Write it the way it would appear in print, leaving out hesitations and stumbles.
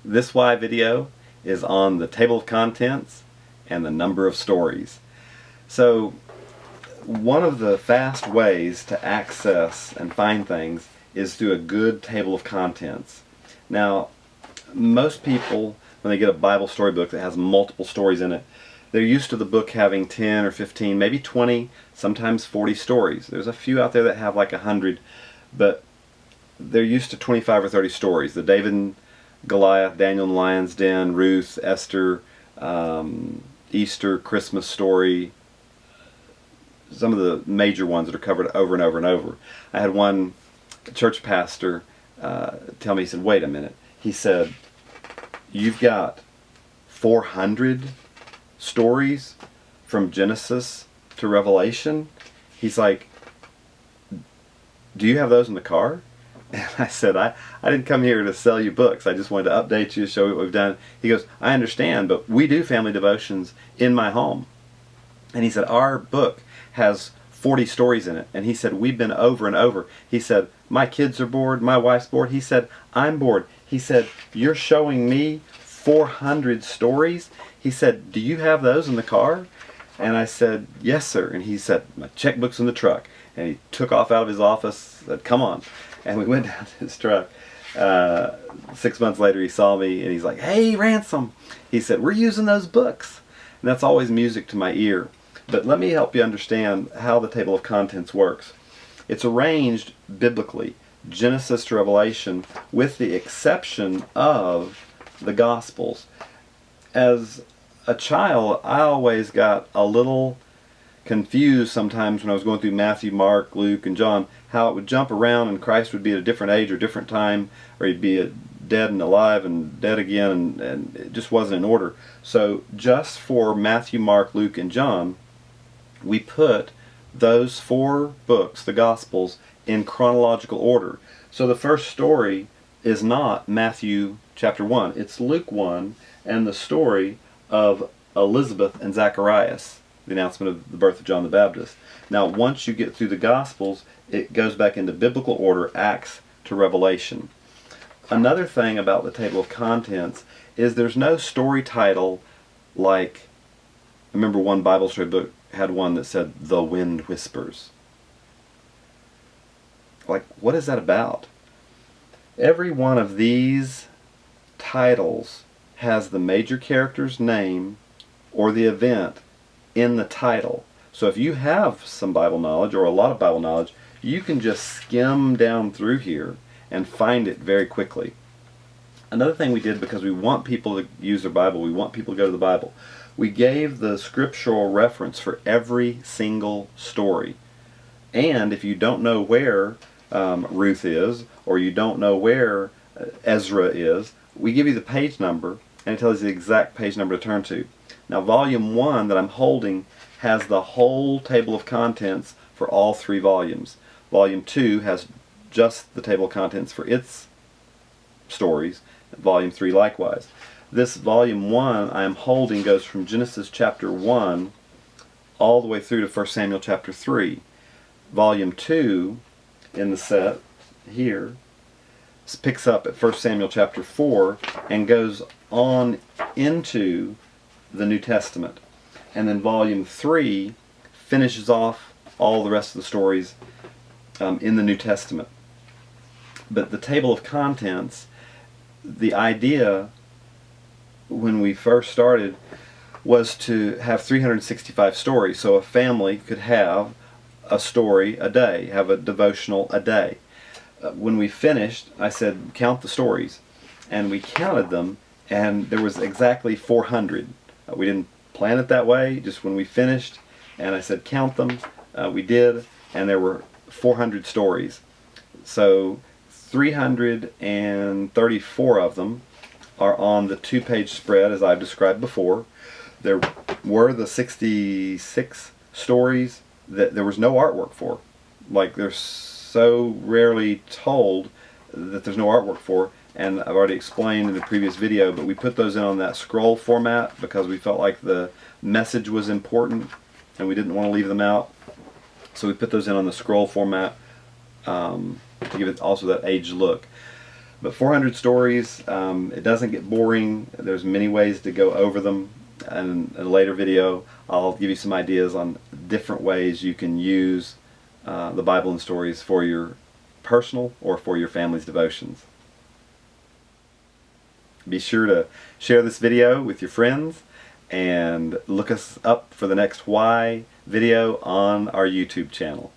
This why video is on the table of contents and the number of stories. So one of the fast ways to access and find things is through a good table of contents. Now, most people, when they get a Bible storybook that has multiple stories in it, they're used to the book having 10 or 15, maybe 20, sometimes 40 stories. There's a few out there that have like 100, but they're used to 25 or 30 stories. The David and Goliath, Daniel in the Lion's Den, Ruth, Esther, Easter, Christmas story, some of the major ones that are covered over and over and over. I had one church pastor tell me, he said, wait a minute. He said, you've got 400 stories from Genesis to Revelation? He's like, do you have those in the car? And I said, I didn't come here to sell you books. I just wanted to update you, show you what we've done. He goes, I understand, but we do family devotions in my home. And he said, our book has 40 stories in it. And he said, we've been over and over. He said, my kids are bored, my wife's bored. He said, I'm bored. He said, you're showing me 400 stories? He said, do you have those in the car? And I said, yes, sir. And he said, my checkbook's in the truck. And he took off out of his office, said, come on. And we went down to his truck. 6 months later, he saw me, and he's like, hey, Ransom. He said, we're using those books. And that's always music to my ear. But let me help you understand how the table of contents works. It's arranged biblically, Genesis to Revelation, with the exception of the Gospels. As a child, I always got a little confused sometimes when I was going through Matthew, Mark, Luke, and John, how it would jump around and Christ would be at a different age or different time, or he'd be dead and alive and dead again, and it just wasn't in order. So just for Matthew, Mark, Luke, and John, we put those 4 books, the Gospels, in chronological order. So the first story is not Matthew chapter 1, it's Luke 1, and the story of Elizabeth and Zacharias, the announcement of the birth of John the Baptist. Now, once you get through the Gospels, it goes back into biblical order, Acts to Revelation. Another thing about the table of contents is there's no story title like, I remember one Bible story book had one that said, The Wind Whispers. Like, what is that about? Every one of these titles has the major character's name or the event in the title. So if you have some Bible knowledge or a lot of Bible knowledge, you can just skim down through here and find it very quickly. Another thing we did, because we want people to use their Bible, we want people to go to the Bible, we gave the scriptural reference for every single story. And if you don't know where Ruth is, or you don't know where Ezra is, we give you the page number, and it tells you the exact page number to turn to. Now, volume 1 that I'm holding has the whole table of contents for all 3 volumes. Volume 2 has just the table of contents for its stories. Volume 3 likewise. This volume 1 I am holding goes from Genesis chapter 1 all the way through to 1 Samuel chapter 3. Volume 2 in the set here picks up at 1 Samuel chapter 4 and goes on into the New Testament. And then volume 3 finishes off all the rest of the stories in the New Testament. But the table of contents, the idea when we first started was to have 365 stories. So a family could have a story a day, have a devotional a day. When we finished, I said, count the stories. And we counted them, and there was exactly 400. We didn't plan it that way, just when we finished, and I said, count them. We did, and there were 400 stories. So 334 of them are on the 2-page spread, as I've described before. There were the 66 stories that there was no artwork for. Like, they're so rarely told that there's no artwork for, and I've already explained in the previous video, but we put those in on that scroll format because we felt like the message was important and we didn't want to leave them out. So we put those in on the scroll format to give it also that aged look. But 400 stories, it doesn't get boring. There's many ways to go over them. And in a later video, I'll give you some ideas on different ways you can use the Bible and stories for your personal or for your family's devotions. Be sure to share this video with your friends and look us up for the next Why video on our YouTube channel.